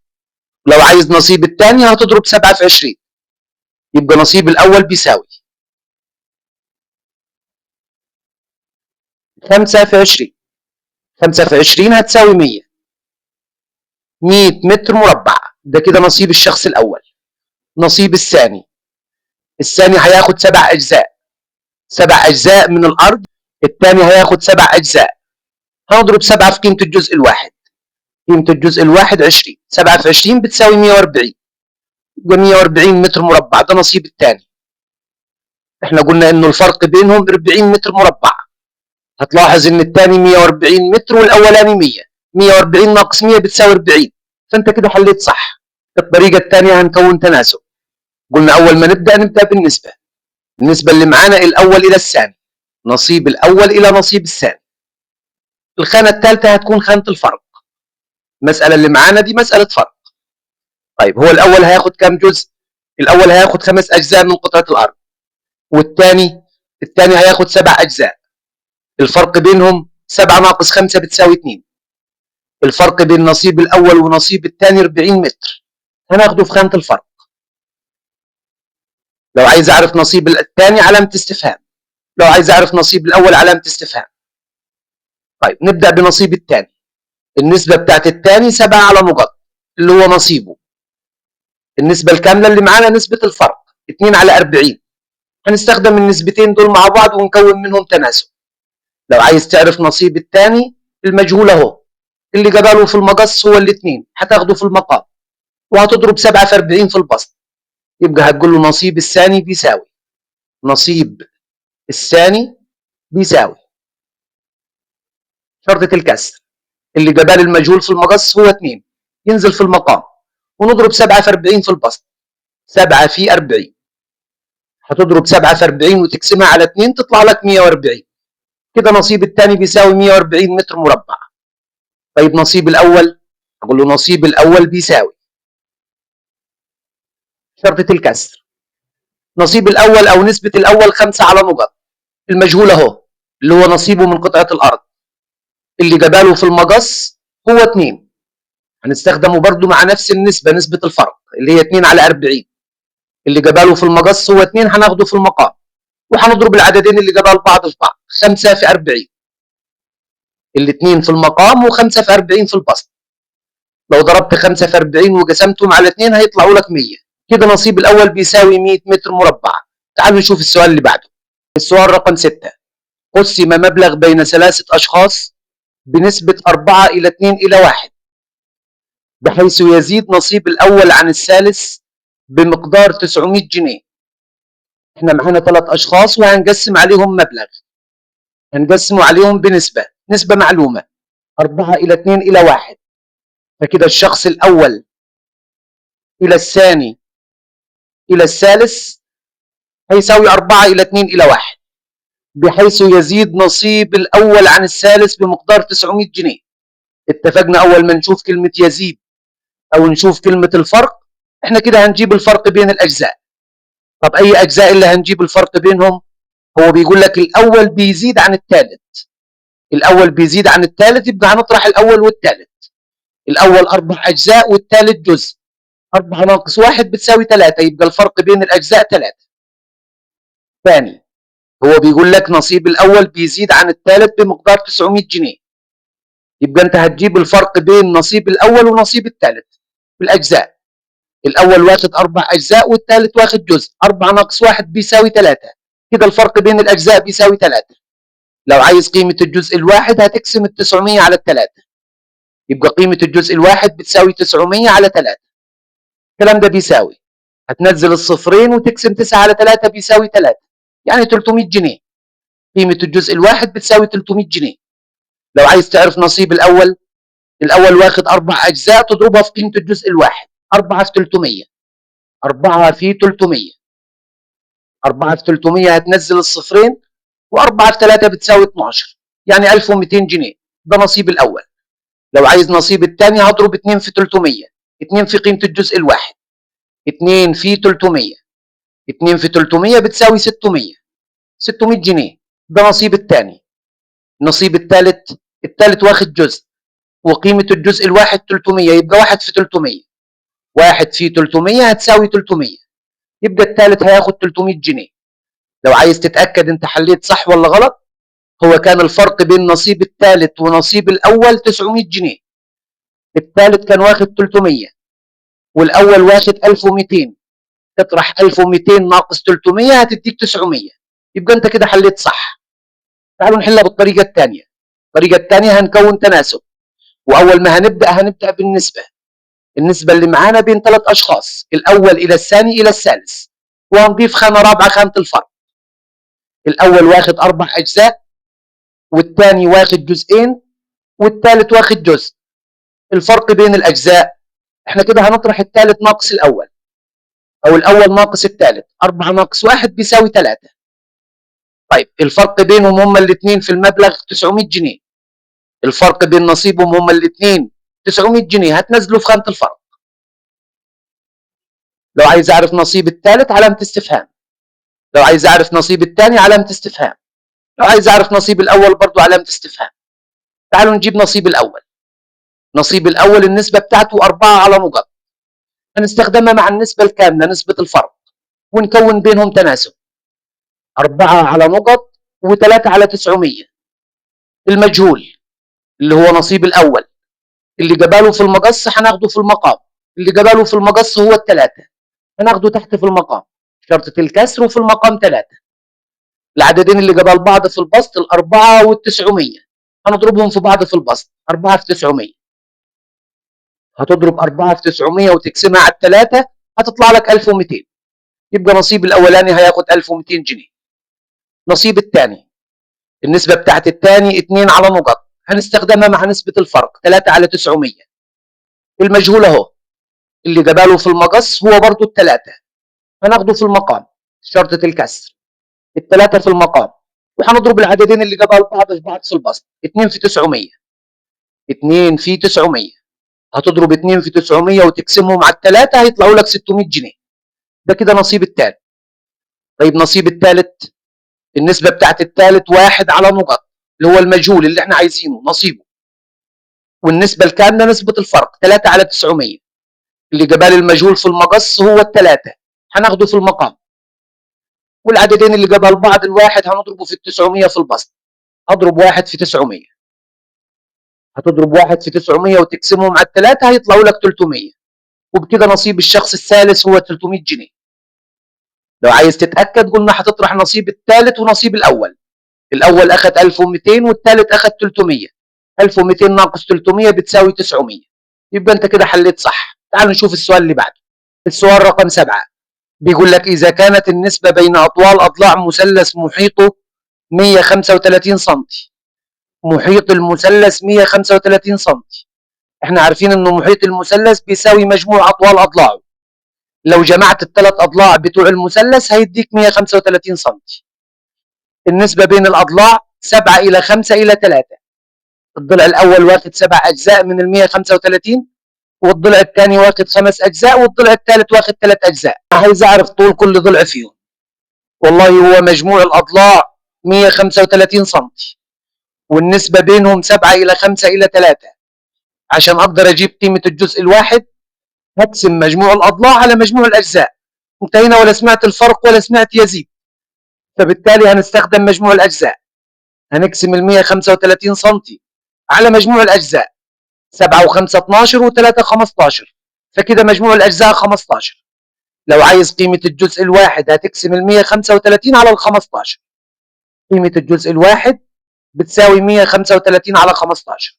Speaker 1: لو عايز نصيب الثاني هتضرب 7 في 20، يبقى نصيب الأول بيساوي 5 في 20. 5 في 20 هتساوي 100. 100 متر مربع، ده كده نصيب الشخص الأول. نصيب الثاني، الثاني هياخد 7 أجزاء، 7 أجزاء من الأرض، الثاني هياخد 7 أجزاء. هنضرب 7 في قيمة الجزء الواحد. قيمة الجزء الواحد 20، 7 في 20 بتساوي 140. يبقى 140 متر مربع، ده نصيب الثاني. احنا قلنا انه الفرق بينهم 40 متر مربع. هتلاحظ ان الثاني 140 متر والاولاني 100. 140 ناقص 100 بتساوي 40، فانت كده حليت صح. الطريقة الثانية هنكون تناسب. قلنا اول ما نبدأ بالنسبة. النسبة اللي معانا الاول الى الثاني، نصيب الاول الى نصيب الثاني. الخانة الثالثة هتكون خانة الفرق. المسألة اللي معانا دي مسألة فرق. طيب هو الاول هياخد كام جزء؟ الاول هياخد 5 اجزاء من قطعة الارض، والثاني هياخد 7 اجزاء. الفرق بينهم 7 ناقص 5 بتساوي 2. الفرق بين نصيب الاول ونصيب الثاني 40 متر، هناخده في خانة الفرق. لو عايز اعرف نصيب الثاني علامة استفهام، لو عايز اعرف نصيب الاول علامة استفهام. طيب نبدأ بنصيب الثاني. النسبة بتاعت الثاني 7 على نقط اللي هو نصيبه. النسبة الكاملة اللي معانا نسبة الفرق 2 على 40. هنستخدم النسبتين دول مع بعض ونكون منهم تناسب. لو عايز تعرف نصيب الثاني المجهول اهو، اللي جاباله في المقص هو الاثنين، هتاخده في المقام وهتضرب 7 في 40 في البسط. يبقى هتقول له نصيب الثاني بيساوي، نصيب الثاني بيساوي شرطة الكسر. اللي جبال المجهول في المقص هو 2، ينزل في المقام ونضرب 7 في 40 في البسط. 7 في 40 هتضرب 7 في 40 وتقسمها على 2 تطلع لك 140. كده نصيب الثاني بيساوي 140 متر مربع. طيب نصيب الأول، أقول له نصيب الأول بيساوي شرطة الكسر. نصيب الأول أو نسبة الأول 5 على نقط، المجهول أهو اللي هو نصيبه من قطعة الأرض. اللي جباله في المقص هو 2، هنستخدمه برضو مع نفس النسبة، نسبة الفرق اللي هي 2 على 40. اللي جباله في المقص هو 2، هناخده في المقام وهنضرب العددين اللي جبال بعض في بعض. 5 في 40، الاثنين في المقام و5 في 40 في البسط. لو ضربت 5 في 40 وقسمتهم على 2 هيطلعوا لك 100. كده نصيب الأول بيساوي 100 متر مربع. تعالوا نشوف السؤال اللي بعده. السؤال رقم 6. قسم مبلغ بين 3 أشخاص بنسبة 4 إلى 2 إلى 1، بحيث يزيد نصيب الأول عن الثالث بمقدار 900 جنيه. احنا معانا 3 أشخاص وهنقسم عليهم مبلغ. هنقسمه عليهم نسبة معلومة 4 إلى 2 إلى 1. فكده الشخص الأول إلى الثاني إلى الثالث هيساوي 4 إلى 2 إلى 1، بحيث يزيد نصيب الأول عن الثالث بمقدار 900 جنيه. اتفقنا أول ما نشوف كلمة يزيد أو نشوف كلمة الفرق، احنا كده هنجيب الفرق بين الأجزاء. طب أي أجزاء اللي هنجيب الفرق بينهم؟ هو بيقول لك الأول بيزيد عن الثالث، الأول بيزيد عن الثالث، يبقى هنطرح الأول والثالث. الأول 4 أجزاء والثالث جزء، 4 ناقص 1 بتساوي 3، يبقى الفرق بين الأجزاء 3. ثاني، هو بيقول لك نصيب الأول بيزيد عن الثالث بمقدار 900 جنيه، يبقى أنت هتجيب الفرق بين نصيب الأول ونصيب الثالث بالأجزاء. الأول واخد 4 أجزاء والثالث واخد جزء، 4 ناقص 1 بيساوي 3، كده الفرق بين الأجزاء بيساوي 3. لو عايز قيمة الجزء الواحد هتقسم ال 900 على 3، يبقى قيمة الجزء الواحد بتساوي 900 على 3. الكلام ده بيساوي، هتنزل الصفرين وتقسم 9 على 3 بيساوي 3، يعني 300 جنيه. قيمة الجزء الواحد بتساوي 300 جنيه. لو عايز تعرف نصيب الأول، الأول واخد 4 أجزاء، تضربها في قيمة الجزء الواحد، 4 في 300، 4 في 300، 4 في 300 هتنزل الصفرين، و4 في 3 بتساوي 12، يعني 1200 جنيه. ده نصيب الأول. لو عايز نصيب الثاني هضرب 2 في 300، 2 في قيمة الجزء الواحد، 2 في 300، 2 في 300 بتساوي 600، 600 جنيه. ده نصيب الثاني. نصيب الثالث، الثالث واخد جزء وقيمة الجزء الواحد 300، يبقى 1 في 300، 1 في 300 هتساوي 300، يبقى الثالث هياخد 300 جنيه. لو عايز تتأكد انت حليت صح ولا غلط، هو كان الفرق بين نصيب الثالث ونصيب الأول 900 جنيه. الثالث كان واخد 300 والأول واخد 1200، تطرح 1200 ناقص 300 هتديك 900، يبقى انت كده حليت صح. تعالوا نحلها بالطريقة الثانية. الطريقة الثانية هنكون تناسب، وأول ما هنبدأ بالنسبة. النسبة اللي معانا بين 3 أشخاص، الأول إلى الثاني إلى الثالث، وهنضيف خانة رابعة، خانة الفرق. الأول واخد 4 أجزاء والثاني واخد جزئين والثالث واخد جزء. الفرق بين الأجزاء، احنا كده هنطرح الثالث ناقص الأول، أو الأول ناقص الثالث، 4 ناقص 1 بيساوي 3. طيب الفرق بينهم هما الاثنين في المبلغ 900 جنيه. الفرق بين نصيبهم هما الاثنين 900 جنيه، هتنزلوا في خانة الفرق. لو عايز أعرف نصيب الثالث علامة استفهام، لو عايز أعرف نصيب الثاني علامة استفهام، لو عايز أعرف نصيب الأول برضو علامة استفهام. تعالوا نجيب نصيب الأول. نصيب الأول النسبة بتاعته 4 على نقط، هنستخدمها مع النسبة الكاملة، نسبة الفرق، ونكون بينهم تناسب. 4 على نقط و3 على 900. المجهول اللي هو نصيب الأول، اللي جباله في المقص هناخده في المقام، اللي جباله في المقص هو ال3، هناخده تحت في المقام، شرطة الكسر، وفي المقام 3. العددين اللي جبال بعض في البسط ال4 وال900، هنضربهم في بعض في البسط، 4 في 900. هتضرب 4 في 900 وتقسمها على ال3 هتطلع لك 1200، يبقى نصيب الأولاني هياخد 1200 جنيه. نصيب الثاني، النسبة بتاعت الثاني 2 على نقط، هنستخدمها مع نسبة الفرق 3 على 900. المجهول اهو، اللي جباله في المقص هو برضو ال3، هناخده في المقام، شرطة الكسر، ال3 في المقام، وهنضرب العددين اللي جبال بعض في بعض في البسط، 2 في 900، 2 في 900. هتضرب 2 في 900 وتقسمهم على ال3 هيطلعوا لك 600 جنيه. ده كده نصيب الثالث. طيب نصيب الثالث، النسبة بتاعت الثالث 1 على نقط، اللي هو المجهول اللي احنا عايزينه نصيبه، والنسبة الكاملة نسبة الفرق 3 على 900. اللي جبال المجهول في المقص هو ال3، هناخده في المقام، والعددين اللي جبال بعض الواحد هنضربه في ال900 في البسط. هضرب 1 في 900، هتضرب 1 في 900 وتقسمهم على ال3 هيطلعوا لك 300، وبكده نصيب الشخص الثالث هو 300 جنيه. لو عايز تتأكد قلنا هتطرح نصيب الثالث ونصيب الأول. الأول أخذ 1200 والثالث أخذ 300، 1200 ناقص 300 بتساوي 900، يبقى أنت كده حليت صح. تعال نشوف السؤال اللي بعده. السؤال رقم 7 بيقول لك إذا كانت النسبة بين أطوال أضلاع مثلث محيطه 135 سم. محيط المثلث 135 سم. احنا عارفين انه محيط المثلث بيساوي مجموع اطوال اضلاعه. لو جمعت الثلاث اضلاع بتوع المثلث هيديك 135 سم. النسبة بين الاضلاع 7 الى 5 الى 3. الضلع الاول واخد 7 اجزاء من ال 135، والضلع الثاني واخد 5 اجزاء، والضلع الثالث واخد 3 اجزاء. عايز اعرف طول كل ضلع فيهم. والله هو مجموع الاضلاع 135 سم، والنسبة بينهم 7 الى 5 الى 3. عشان اقدر اجيب قيمة الجزء الواحد هقسم مجموع الاضلاع على مجموع الاجزاء. انتهينا، ولا سمعت الفرق ولا سمعت يزيد. فبالتالي هنستخدم مجموع الاجزاء. هنقسم ال 135 سم على مجموع الاجزاء. 7 و5 12 و3 15، فكده مجموع الاجزاء 15. لو عايز قيمة الجزء الواحد هتقسم ال 135 على ال 15. قيمة الجزء الواحد بتساوي 135 على 15،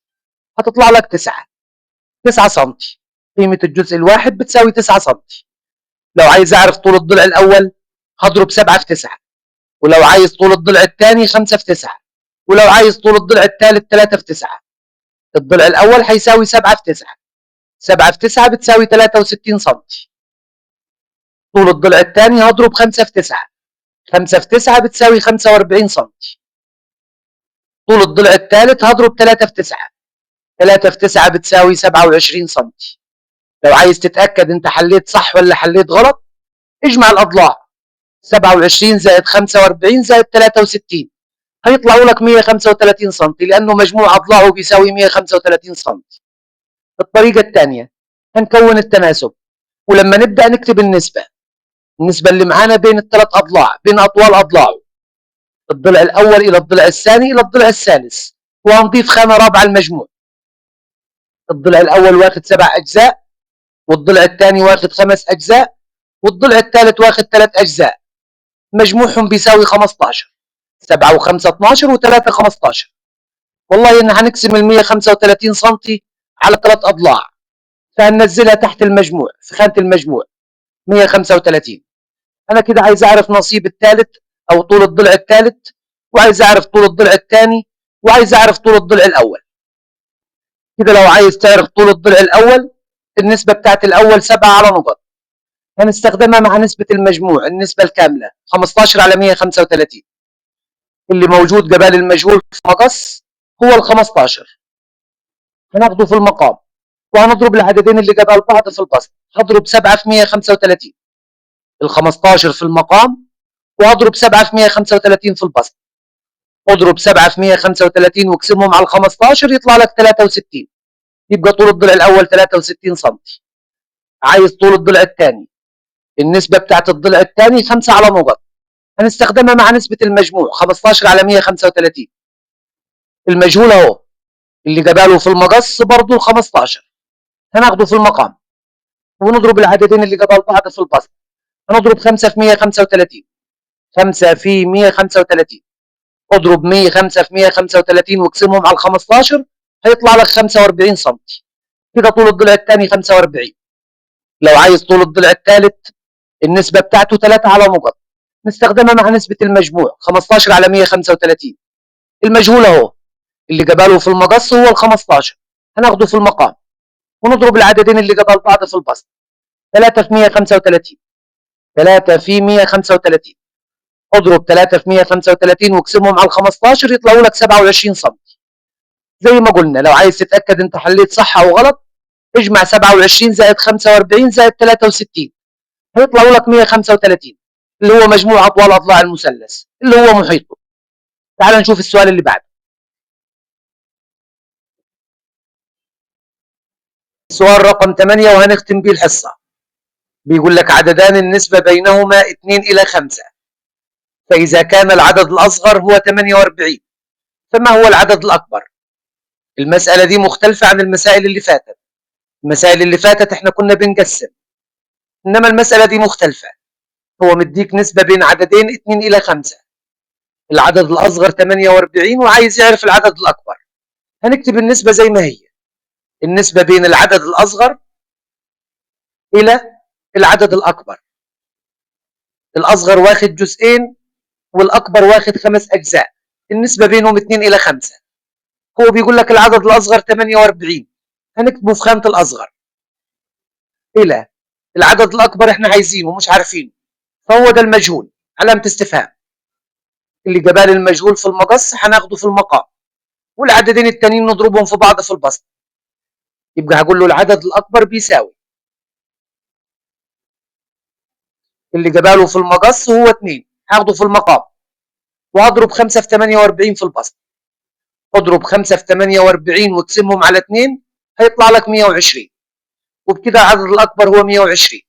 Speaker 1: هتطلع لك 9 سم. قيمة الجزء الواحد بتساوي 9 سم. لو عايز اعرف طول الضلع الاول هضرب 7 في 9، ولو عايز طول الضلع الثاني 5 في 9، ولو عايز طول الضلع الثالث 3 في 9. الضلع الاول هيساوي 7 في 9. 7 في 9 بتساوي 63 سم. طول الضلع الثاني هضرب 5 في 9. 5 في 9 بتساوي 45 سم. طول الضلع الثالث هضرب 3 في 9. 3 في 9 بتساوي 27 سم. لو عايز تتأكد انت حليت صح ولا حليت غلط، اجمع الأضلاع. 27 زائد 45 زائد 63 هيطلعوا لك 135 سم، لأنه مجموع أضلاعه بيساوي 135 سم. الطريقة الثانية هنكون التناسب، ولما نبدأ نكتب النسبة اللي معانا بين الثلاث أضلاع، بين أطوال أضلاعه، الضلع الأول إلى الضلع الثاني إلى الضلع الثالث، وهنضيف خانة رابعة المجموع. الضلع الأول واخد 7 أجزاء، والضلع الثاني واخد 5 أجزاء، والضلع الثالث واخد 3 أجزاء. مجموعهم بيساوي 15. 7 و5 12 و3 15. والله إن هنقسم ال 135 سم على 3 أضلاع، فهننزلها تحت المجموع في خانة المجموع 135. أنا كده عايز أعرف نصيب الثالث أو طول الضلع الثالث، وعايز أعرف طول الضلع الثاني، وعايز أعرف طول الضلع الأول. كده لو عايز تعرف طول الضلع الأول، النسبة بتاعت الأول 7 على نقط، هنستخدمها مع نسبة المجموع، النسبة الكاملة 15 على 135. اللي موجود قبل المجهول في المقص هو ال 15، هناخده في المقام، وهنضرب العددين اللي قبل بعض في البسط. هضرب 7 في 135، ال 15 في المقام، وهضرب 7 في 135 في البسط. اضرب 7 في 135 واقسمهم على ال 15 يطلع لك 63. يبقى طول الضلع الاول 63 سم. عايز طول الضلع الثاني، النسبة بتاعت الضلع الثاني 5 على نقط، هنستخدمها مع نسبة المجموع 15 على 135. المجهول اهو اللي قباله في المقص برضه ال 15، هناخده في المقام، ونضرب العددين اللي قبل بعض في البسط. هنضرب 5 في 135. 5 في 135 اضرب 5 في 135 واقسمهم على ال 15 هيطلع لك 45 سم. كده طول الضلع الثاني 45. لو عايز طول الضلع الثالث، النسبة بتاعته 3 على نقط، نستخدمها مع نسبة المجموع 15 على 135. المجهول اهو اللي قباله في المقص هو ال 15، هناخده في المقام، ونضرب العددين اللي قبل بعض في البسط. 3 في 135. 3 في 135 اضرب 3 في 135 واقسمهم على ال 15 يطلعوا لك 27 سم. زي ما قلنا، لو عايز تتأكد انت حليت صح او غلط، اجمع 27 زائد 45 زائد 63 هيطلعوا لك 135، اللي هو مجموع اطوال اضلاع المثلث اللي هو محيطه. تعال نشوف السؤال اللي بعده. سؤال رقم 8 وهنختم بيه الحصة. بيقول لك عددان النسبة بينهما 2 إلى 5، فإذا كان العدد الأصغر هو 48، فما هو العدد الأكبر؟ المسألة دي مختلفة عن المسائل اللي فاتت. المسائل اللي فاتت احنا كنا بنقسم، إنما المسألة دي مختلفة. هو مديك نسبة بين عددين 2 إلى 5، العدد الأصغر 48 وعايز يعرف العدد الأكبر. هنكتب النسبة زي ما هي، النسبة بين العدد الأصغر إلى العدد الأكبر. الأصغر واخد جزئين والأكبر واخد 5 أجزاء، النسبة بينهم 2 إلى 5. هو بيقول لك العدد الأصغر 48، هنكتبه في خانة الأصغر. إلى العدد الأكبر إحنا عايزينه ومش عارفينه، فهو ده المجهول، علامة استفهام. اللي جبال المجهول في المقص هناخده في المقام، والعددين التانيين نضربهم في بعض في البسط. يبقى هقول له العدد الأكبر بيساوي اللي جباله في المقص هو 2، هاخده في المقام، وهضرب 5 في 48 في البسط. اضرب 5 في 48 وتقسمهم على 2 هيطلع لك 120، وبكده العدد الأكبر هو 120.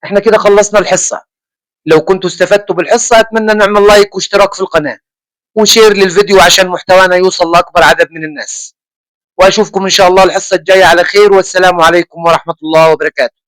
Speaker 1: احنا كده خلصنا الحصة. لو كنتوا استفدتوا بالحصة أتمنى نعمل لايك واشتراك في القناة وشير للفيديو عشان محتوانا يوصل لأكبر عدد من الناس. وأشوفكم إن شاء الله الحصة الجاية على خير، والسلام عليكم ورحمة الله وبركاته.